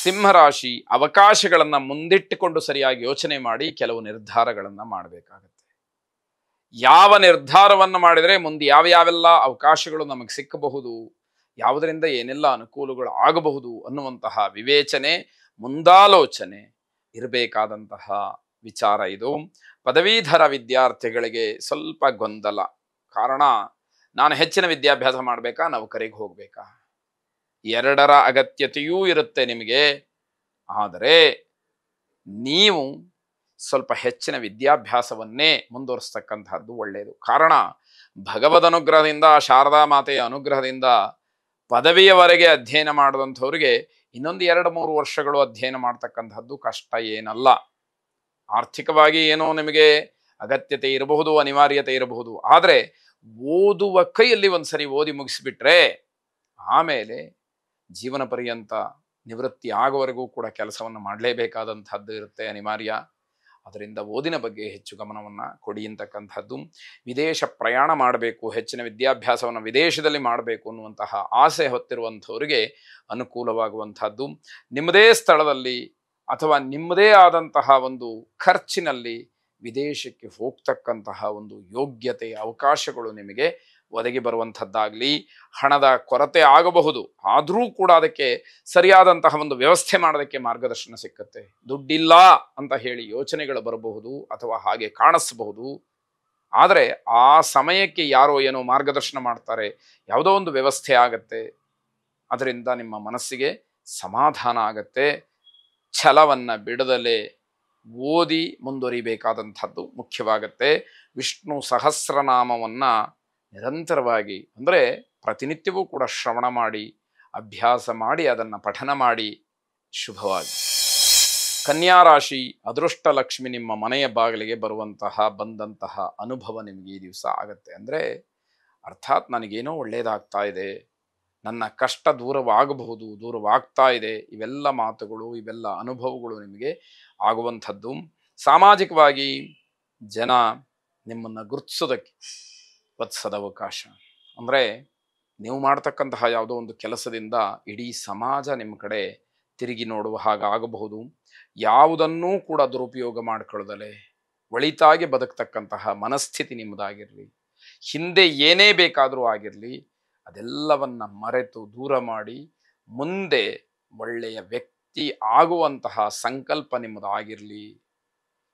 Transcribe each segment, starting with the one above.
ಸಿಂಹರಾಶಿ ಅವಕಾಶಗಳನ್ನು ಮುಂದಿಟ್ಟುಕೊಂಡು ಸರಿಯಾಗಿ ಯೋಚನೆ ಮಾಡಿ ಕೆಲವು ನಿರ್ಧಾರಗಳನ್ನು ಮಾಡಬೇಕಾಗತ್ತೆ. ಯಾವ ನಿರ್ಧಾರವನ್ನು ಮಾಡಿದರೆ ಮುಂದೆ ಯಾವೆಲ್ಲ ಅವಕಾಶಗಳು ನಮಗೆ ಸಿಕ್ಕಬಹುದು, ಯಾವುದರಿಂದ ಏನೆಲ್ಲ ಅನುಕೂಲಗಳು ಆಗಬಹುದು ಅನ್ನುವಂತಹ ವಿವೇಚನೆ, ಮುಂದಾಲೋಚನೆ ಇರಬೇಕಾದಂತಹ ವಿಚಾರ ಇದು. ಪದವೀಧರ ವಿದ್ಯಾರ್ಥಿಗಳಿಗೆ ಸ್ವಲ್ಪ ಗೊಂದಲ. ಕಾರಣ, ನಾನು ಹೆಚ್ಚಿನ ವಿದ್ಯಾಭ್ಯಾಸ ಮಾಡಬೇಕಾ, ನೌಕರಿಗೆ ಹೋಗಬೇಕಾ, ಎರಡರ ಅಗತ್ಯತೆಯೂ ಇರುತ್ತೆ ನಿಮಗೆ. ಆದರೆ ನೀವು ಸ್ವಲ್ಪ ಹೆಚ್ಚಿನ ವಿದ್ಯಾಭ್ಯಾಸವನ್ನೇ ಮುಂದುವರಿಸ್ತಕ್ಕಂಥದ್ದು ಒಳ್ಳೆಯದು. ಕಾರಣ, ಭಗವದ್ ಅನುಗ್ರಹದಿಂದ, ಶಾರದಾ ಮಾತೆಯ ಅನುಗ್ರಹದಿಂದ ಪದವಿಯವರೆಗೆ ಅಧ್ಯಯನ ಮಾಡಿದಂಥವ್ರಿಗೆ ಇನ್ನೊಂದು 2-3 ವರ್ಷಗಳು ಅಧ್ಯಯನ ಮಾಡ್ತಕ್ಕಂಥದ್ದು ಕಷ್ಟ ಏನಲ್ಲ. ಆರ್ಥಿಕವಾಗಿ ಏನೋ ನಿಮಗೆ ಅಗತ್ಯತೆ ಇರಬಹುದು, ಅನಿವಾರ್ಯತೆ ಇರಬಹುದು. ಆದರೆ ಓದುವ ಕೈಯಲ್ಲಿ ಒಂದ್ಸರಿ ಓದಿ ಮುಗಿಸಿಬಿಟ್ರೆ ಆಮೇಲೆ ಜೀವನ ಪರ್ಯಂತ ನಿವೃತ್ತಿ ಆಗುವವರೆಗೂ ಕೂಡ ಕೆಲಸವನ್ನು ಮಾಡಲೇಬೇಕಾದಂಥದ್ದು ಇರುತ್ತೆ, ಅನಿವಾರ್ಯ. ಅದರಿಂದ ಓದಿನ ಬಗ್ಗೆ ಹೆಚ್ಚು ಗಮನವನ್ನು ಕೊಡಿ ಅಂತಕ್ಕಂಥದ್ದು. ವಿದೇಶ ಪ್ರಯಾಣ ಮಾಡಬೇಕು, ಹೆಚ್ಚಿನ ವಿದ್ಯಾಭ್ಯಾಸವನ್ನು ವಿದೇಶದಲ್ಲಿ ಮಾಡಬೇಕು ಅನ್ನುವಂತಹ ಆಸೆ ಹೊತ್ತಿರುವಂಥವರಿಗೆ ಅನುಕೂಲವಾಗುವಂಥದ್ದು. ನಿಮ್ಮದೇ ಸ್ಥಳದಲ್ಲಿ ಅಥವಾ ನಿಮ್ಮದೇ ಆದಂತಹ ಒಂದು ಖರ್ಚಿನಲ್ಲಿ ವಿದೇಶಕ್ಕೆ ಹೋಗ್ತಕ್ಕಂತಹ ಒಂದು ಯೋಗ್ಯತೆ, ಅವಕಾಶಗಳು ನಿಮಗೆ ಒದಗಿ ಬರುವಂಥದ್ದಾಗಲಿ. ಹಣದ ಕೊರತೆ ಆಗಬಹುದು, ಆದರೂ ಕೂಡ ಅದಕ್ಕೆ ಸರಿಯಾದಂತಹ ಒಂದು ವ್ಯವಸ್ಥೆ ಮಾಡೋದಕ್ಕೆ ಮಾರ್ಗದರ್ಶನ ಸಿಕ್ಕತ್ತೆ. ದುಡ್ಡಿಲ್ಲ ಅಂತ ಹೇಳಿ ಯೋಚನೆಗಳು ಬರಬಹುದು ಅಥವಾ ಹಾಗೆ ಕಾಣಿಸಬಹುದು. ಆದರೆ ಆ ಸಮಯಕ್ಕೆ ಯಾರೋ ಏನೋ ಮಾರ್ಗದರ್ಶನ ಮಾಡ್ತಾರೆ, ಯಾವುದೋ ಒಂದು ವ್ಯವಸ್ಥೆ ಆಗತ್ತೆ. ಅದರಿಂದ ನಿಮ್ಮ ಮನಸ್ಸಿಗೆ ಸಮಾಧಾನ ಆಗತ್ತೆ. ಛಲವನ್ನು ಬಿಡದಲೇ ಓದಿ ಮುಂದುವರಿಬೇಕಾದಂಥದ್ದು ಮುಖ್ಯವಾಗತ್ತೆ. ವಿಷ್ಣು ಸಹಸ್ರನಾಮವನ್ನು ನಿರಂತರವಾಗಿ, ಅಂದರೆ ಪ್ರತಿನಿತ್ಯವೂ ಕೂಡ ಶ್ರವಣ ಮಾಡಿ, ಅಭ್ಯಾಸ ಮಾಡಿ, ಅದನ್ನು ಪಠನ ಮಾಡಿ. ಶುಭವಾಗಿ. ಕನ್ಯಾ ರಾಶಿ, ಅದೃಷ್ಟ ಲಕ್ಷ್ಮಿ ನಿಮ್ಮ ಮನೆಯ ಬಾಗಿಲಿಗೆ ಬಂದಂತಹ ಅನುಭವ ನಿಮಗೆ ಈ ದಿವಸ ಆಗತ್ತೆ. ಅಂದರೆ ಅರ್ಥಾತ್ ನನಗೇನೋ ಒಳ್ಳೆಯದಾಗ್ತಾ ಇದೆ, ನನ್ನ ಕಷ್ಟ ದೂರವಾಗಬಹುದು, ದೂರವಾಗ್ತಾ ಇದೆ, ಇವೆಲ್ಲ ಮಾತುಗಳು, ಇವೆಲ್ಲ ಅನುಭವಗಳು ನಿಮಗೆ ಆಗುವಂಥದ್ದು. ಸಾಮಾಜಿಕವಾಗಿ ಜನ ನಿಮ್ಮನ್ನು ಗುರುತಿಸೋದಕ್ಕೆ ಸದವಕಾಶ. ಅಂದರೆ ನೀವು ಮಾಡ್ತಕ್ಕಂತಹ ಯಾವುದೋ ಒಂದು ಕೆಲಸದಿಂದ ಇಡೀ ಸಮಾಜ ನಿಮ್ಮ ಕಡೆ ತಿರುಗಿ ನೋಡುವ ಹಾಗಾಗಬಹುದು. ಯಾವುದನ್ನೂ ಕೂಡ ದುರುಪಯೋಗ ಮಾಡಿಕೊಳ್ಳದಲೇ ಒಳಿತಾಗಿ ಬದುಕ್ತಕ್ಕಂತಹ ಮನಸ್ಥಿತಿ ನಿಮ್ಮದಾಗಿರಲಿ. ಹಿಂದೆ ಏನೇ ಬೇಕಾದರೂ ಆಗಿರಲಿ, ಅದೆಲ್ಲವನ್ನ ಮರೆತು ದೂರ ಮಾಡಿ ಮುಂದೆ ಒಳ್ಳೆಯ ವ್ಯಕ್ತಿ ಆಗುವಂತಹ ಸಂಕಲ್ಪ ನಿಮ್ಮದಾಗಿರಲಿ.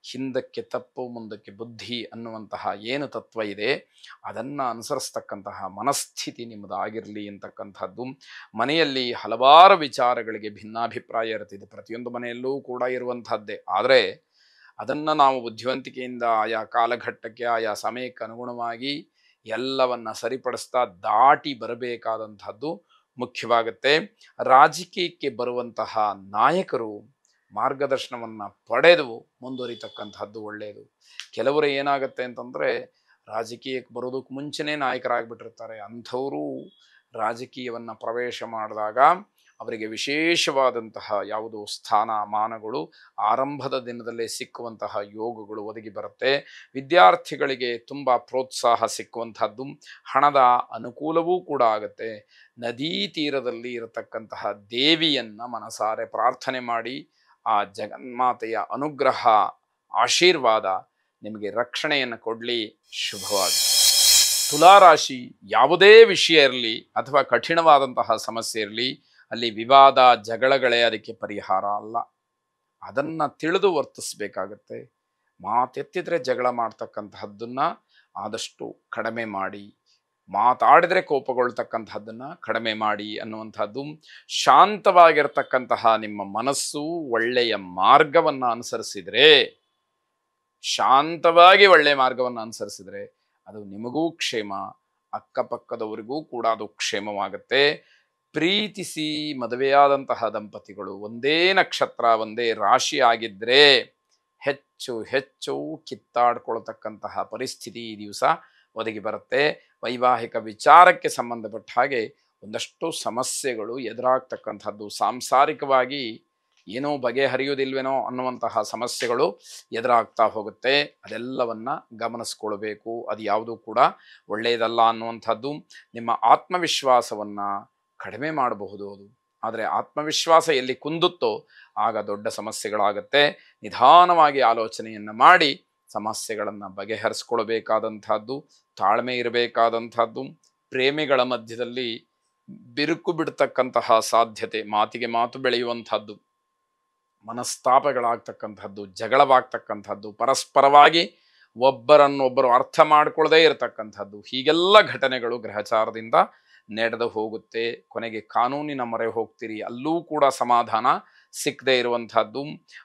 ಹಿಂದಕ್ಕೆ ತಪ್ಪು, ಮುಂದಕ್ಕೆ ಬುದ್ಧಿ ಅನ್ನುವಂತಹ ಏನು ತತ್ವ ಇದೆ, ಅದನ್ನು ಅನುಸರಿಸ್ತಕ್ಕಂತಹ ಮನಸ್ಥಿತಿ ನಿಮ್ಮದಾಗಿರಲಿ ಅಂತಕ್ಕಂಥದ್ದು. ಮನೆಯಲ್ಲಿ ಹಲವಾರು ವಿಚಾರಗಳಿಗೆ ಭಿನ್ನಾಭಿಪ್ರಾಯ ಇರುತ್ತಿದೆ, ಪ್ರತಿಯೊಂದು ಮನೆಯಲ್ಲೂ ಕೂಡ ಇರುವಂಥದ್ದೇ. ಆದರೆ ಅದನ್ನು ನಾವು ಬುದ್ಧಿವಂತಿಕೆಯಿಂದ ಆಯಾ ಕಾಲಘಟ್ಟಕ್ಕೆ, ಆಯಾ ಸಮಯಕ್ಕೆ ಅನುಗುಣವಾಗಿ ಎಲ್ಲವನ್ನ ಸರಿಪಡಿಸ್ತಾ ದಾಟಿ ಬರಬೇಕಾದಂಥದ್ದು ಮುಖ್ಯವಾಗುತ್ತೆ. ರಾಜಕೀಯಕ್ಕೆ ಬರುವಂತಹ ನಾಯಕರು ಮಾರ್ಗದರ್ಶನವನ್ನು ಪಡೆದು ಮುಂದುವರಿತಕ್ಕಂಥದ್ದು ಒಳ್ಳೆಯದು. ಕೆಲವರು ಏನಾಗುತ್ತೆ ಅಂತಂದರೆ, ರಾಜಕೀಯಕ್ಕೆ ಬರೋದಕ್ಕೆ ಮುಂಚೆನೇ ನಾಯಕರಾಗಿಬಿಟ್ಟಿರ್ತಾರೆ. ಅಂಥವರು ರಾಜಕೀಯವನ್ನು ಪ್ರವೇಶ ಮಾಡಿದಾಗ ಅವರಿಗೆ ವಿಶೇಷವಾದಂತಹ ಯಾವುದೋ ಸ್ಥಾನಮಾನಗಳು ಆರಂಭದ ದಿನದಲ್ಲೇ ಸಿಕ್ಕುವಂತಹ ಯೋಗಗಳು ಒದಗಿ ಬರುತ್ತೆ. ವಿದ್ಯಾರ್ಥಿಗಳಿಗೆ ತುಂಬ ಪ್ರೋತ್ಸಾಹ ಸಿಕ್ಕುವಂಥದ್ದು, ಹಣದ ಅನುಕೂಲವೂ ಕೂಡ ಆಗುತ್ತೆ. ನದೀ ತೀರದಲ್ಲಿ ಇರತಕ್ಕಂತಹ ದೇವಿಯನ್ನು ಮನಸಾರೆ ಪ್ರಾರ್ಥನೆ ಮಾಡಿ, ಆ ಜಗನ್ಮಾತೆಯ ಅನುಗ್ರಹ, ಆಶೀರ್ವಾದ ನಿಮಗೆ ರಕ್ಷಣೆಯನ್ನು ಕೊಡಲಿ. ಶುಭವಾಗಿ. ತುಲಾರಾಶಿ, ಯಾವುದೇ ವಿಷಯ ಇರಲಿ ಅಥವಾ ಕಠಿಣವಾದಂತಹ ಸಮಸ್ಯೆ ಇರಲಿ, ಅಲ್ಲಿ ವಿವಾದ ಜಗಳಗಳೇ ಅದಕ್ಕೆ ಪರಿಹಾರ ಅಲ್ಲ. ಅದನ್ನು ತಿಳಿದು ವರ್ತಿಸಬೇಕಾಗತ್ತೆ. ಮಾತೆತ್ತಿದ್ರೆ ಜಗಳ ಮಾಡ್ತಕ್ಕಂತಹದ್ದನ್ನು ಆದಷ್ಟು ಕಡಿಮೆ ಮಾಡಿ, ಮಾತಾಡಿದರೆ ಕೋಪಗೊಳ್ತಕ್ಕಂತಹದ್ದನ್ನು ಕಡಿಮೆ ಮಾಡಿ ಅನ್ನುವಂಥದ್ದು. ಶಾಂತವಾಗಿರ್ತಕ್ಕಂತಹ ನಿಮ್ಮ ಮನಸ್ಸು ಒಳ್ಳೆಯ ಮಾರ್ಗವನ್ನು ಅನುಸರಿಸಿದರೆ, ಶಾಂತವಾಗಿ ಒಳ್ಳೆಯ ಮಾರ್ಗವನ್ನು ಅನುಸರಿಸಿದರೆ ಅದು ನಿಮಗೂ ಕ್ಷೇಮ, ಅಕ್ಕಪಕ್ಕದವರಿಗೂ ಕೂಡ ಅದು ಕ್ಷೇಮವಾಗುತ್ತೆ. ಪ್ರೀತಿಸಿ ಮದುವೆಯಾದಂತಹ ದಂಪತಿಗಳು ಒಂದೇ ನಕ್ಷತ್ರ, ಒಂದೇ ರಾಶಿ ಆಗಿದ್ದರೆ ಹೆಚ್ಚು ಹೆಚ್ಚು ಕಿತ್ತಾಡ್ಕೊಳ್ತಕ್ಕಂತಹ ಪರಿಸ್ಥಿತಿ ಈ ದಿವಸ ಒದಗಿ ಬರುತ್ತೆ. ವೈವಾಹಿಕ ವಿಚಾರಕ್ಕೆ ಸಂಬಂಧಪಟ್ಟ ಹಾಗೆ ಒಂದಷ್ಟು ಸಮಸ್ಯೆಗಳು ಎದುರಾಗ್ತಕ್ಕಂಥದ್ದು, ಸಾಂಸಾರಿಕವಾಗಿ ಏನೋ ಬಗೆಹರಿಯುವುದಿಲ್ವೇನೋ ಅನ್ನುವಂತಹ ಸಮಸ್ಯೆಗಳು ಎದುರಾಗ್ತಾ ಹೋಗುತ್ತೆ. ಅದೆಲ್ಲವನ್ನು ಗಮನಿಸ್ಕೊಳ್ಬೇಕು. ಅದು ಯಾವುದೂ ಕೂಡ ಒಳ್ಳೆಯದಲ್ಲ ಅನ್ನುವಂಥದ್ದು. ನಿಮ್ಮ ಆತ್ಮವಿಶ್ವಾಸವನ್ನು ಕಡಿಮೆ ಮಾಡಬಹುದು ಅದು. ಆದರೆ ಆತ್ಮವಿಶ್ವಾಸ ಎಲ್ಲಿ ಕುಂದುತ್ತೋ ಆಗ ದೊಡ್ಡ ಸಮಸ್ಯೆಗಳಾಗತ್ತೆ. ನಿಧಾನವಾಗಿ ಆಲೋಚನೆಯನ್ನು ಮಾಡಿ ಸಮಸ್ಯೆಗಳನ್ನು ಬಗೆಹರಿಸ್ಕೊಳ್ಬೇಕಾದಂಥದ್ದು, ತಾಳ್ಮೆ ಇರಬೇಕಾದಂಥದ್ದು. ಪ್ರೇಮಿಗಳ ಮಧ್ಯದಲ್ಲಿ ಬಿರುಕು ಬಿಡ್ತಕ್ಕಂತಹ ಸಾಧ್ಯತೆ, ಮಾತಿಗೆ ಮಾತು ಬೆಳೆಯುವಂಥದ್ದು, ಮನಸ್ತಾಪಗಳಾಗ್ತಕ್ಕಂಥದ್ದು, ಜಗಳವಾಗ್ತಕ್ಕಂಥದ್ದು, ಪರಸ್ಪರವಾಗಿ ಒಬ್ಬರನ್ನೊಬ್ಬರು ಅರ್ಥ ಮಾಡ್ಕೊಳ್ಳದೇ ಇರತಕ್ಕಂಥದ್ದು, ಹೀಗೆಲ್ಲ ಘಟನೆಗಳು ಗ್ರಹಚಾರದಿಂದ ನಡೆದು ಹೋಗುತ್ತೆ. ಕೊನೆಗೆ ಕಾನೂನಿನ ಮೊರೆ ಹೋಗ್ತೀರಿ, ಅಲ್ಲೂ ಕೂಡ ಸಮಾಧಾನ ಸಿಕ್ಕದೇ ಇರುವಂಥದ್ದು,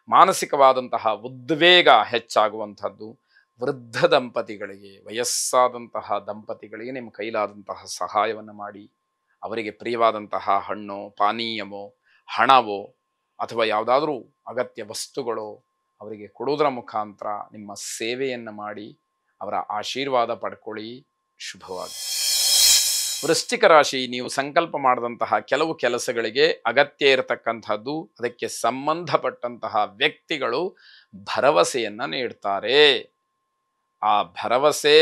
ಮಾನಸಿಕವಾದಂತಹ ಉದ್ವೇಗ ಹೆಚ್ಚಾಗುವಂಥದ್ದು. ವೃದ್ಧ ದಂಪತಿಗಳಿಗೆ, ವಯಸ್ಸಾದಂತಹ ದಂಪತಿಗಳಿಗೆ ನಿಮ್ಮ ಕೈಲಾದಂತಹ ಸಹಾಯವನ್ನು ಮಾಡಿ ಅವರಿಗೆ ಪ್ರಿಯವಾದಂತಹ ಹಣ್ಣು, ಪಾನೀಯವೋ, ಹಣವೋ ಅಥವಾ ಯಾವುದಾದ್ರೂ ಅಗತ್ಯ ವಸ್ತುಗಳು ಅವರಿಗೆ ಕೊಡುವುದರ ಮುಖಾಂತರ ನಿಮ್ಮ ಸೇವೆಯನ್ನು ಮಾಡಿ ಅವರ ಆಶೀರ್ವಾದ ಪಡ್ಕೊಳ್ಳಿ. ಶುಭವಾಗಿ. ವೃಶ್ಚಿಕ ರಾಶಿ, ನೀವು ಸಂಕಲ್ಪ ಮಾಡಿದಂತಹ ಕೆಲವು ಕೆಲಸಗಳಿಗೆ ಅಗತ್ಯ ಇರತಕ್ಕಂಥದ್ದು, ಅದಕ್ಕೆ ಸಂಬಂಧಪಟ್ಟಂತಹ ವ್ಯಕ್ತಿಗಳು ಭರವಸೆಯನ್ನು ನೀಡ್ತಾರೆ. ಆ ಭರವಸೆ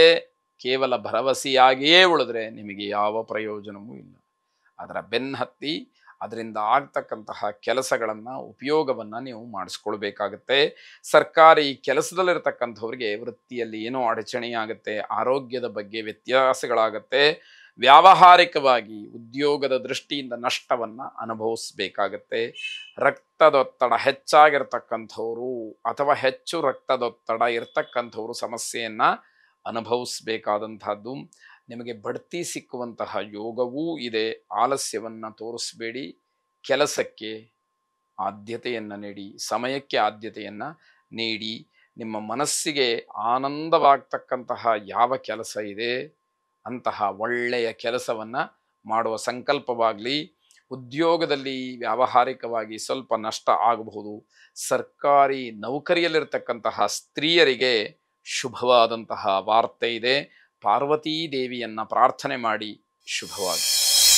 ಕೇವಲ ಭರವಸೆಯಾಗಿಯೇ ಉಳಿದ್ರೆ ನಿಮಗೆ ಯಾವ ಪ್ರಯೋಜನವೂ ಇಲ್ಲ. ಅದರ ಬೆನ್ನತ್ತಿ ಅದರಿಂದ ಆಗ್ತಕ್ಕಂತಹ ಕೆಲಸಗಳನ್ನು, ಉಪಯೋಗವನ್ನು ನೀವು ಮಾಡಿಸ್ಕೊಳ್ಬೇಕಾಗತ್ತೆ. ಸರ್ಕಾರಿ ಕೆಲಸದಲ್ಲಿರ್ತಕ್ಕಂಥವ್ರಿಗೆ ವೃತ್ತಿಯಲ್ಲಿ ಏನೋ ಅಡಚಣೆಯಾಗುತ್ತೆ, ಆರೋಗ್ಯದ ಬಗ್ಗೆ ವ್ಯತ್ಯಾಸಗಳಾಗತ್ತೆ, ವ್ಯಾವಹಾರಿಕವಾಗಿ ಉದ್ಯೋಗದ ದೃಷ್ಟಿಯಿಂದ ನಷ್ಟವನ್ನು ಅನುಭವಿಸ್ಬೇಕಾಗತ್ತೆ. ರಕ್ತದೊತ್ತಡ ಹೆಚ್ಚಾಗಿರ್ತಕ್ಕಂಥವ್ರು ಅಥವಾ ಹೆಚ್ಚು ರಕ್ತದೊತ್ತಡ ಇರ್ತಕ್ಕಂಥವ್ರು ಸಮಸ್ಯೆಯನ್ನು ಅನುಭವಿಸ್ಬೇಕಾದಂಥದ್ದು. ನಿಮಗೆ ಬಡ್ತಿ ಸಿಕ್ಕುವಂತಹ ಯೋಗವೂ ಇದೆ. ಆಲಸ್ಯವನ್ನು ತೋರಿಸಬೇಡಿ, ಕೆಲಸಕ್ಕೆ ಆದ್ಯತೆಯನ್ನು ನೀಡಿ, ಸಮಯಕ್ಕೆ ಆದ್ಯತೆಯನ್ನು ನೀಡಿ. ನಿಮ್ಮ ಮನಸ್ಸಿಗೆ ಆನಂದವಾಗ್ತಕ್ಕಂತಹ ಯಾವ ಕೆಲಸ ಇದೆ ಅಂತಹ ಒಳ್ಳೆಯ ಕೆಲಸವನ್ನು ಮಾಡುವ ಸಂಕಲ್ಪವಾಗಲಿ. ಉದ್ಯೋಗದಲ್ಲಿ ವ್ಯಾವಹಾರಿಕವಾಗಿ ಸ್ವಲ್ಪ ನಷ್ಟ ಆಗಬಹುದು. ಸರ್ಕಾರಿ ನೌಕರಿಯಲ್ಲಿರ್ತಕ್ಕಂತಹ ಸ್ತ್ರೀಯರಿಗೆ ಶುಭವಾದಂತಹ ವಾರ್ತೆ ಇದೆ. ಪಾರ್ವತೀ ದೇವಿಯನ್ನು ಪ್ರಾರ್ಥನೆ ಮಾಡಿ. ಶುಭವಾಗಿ.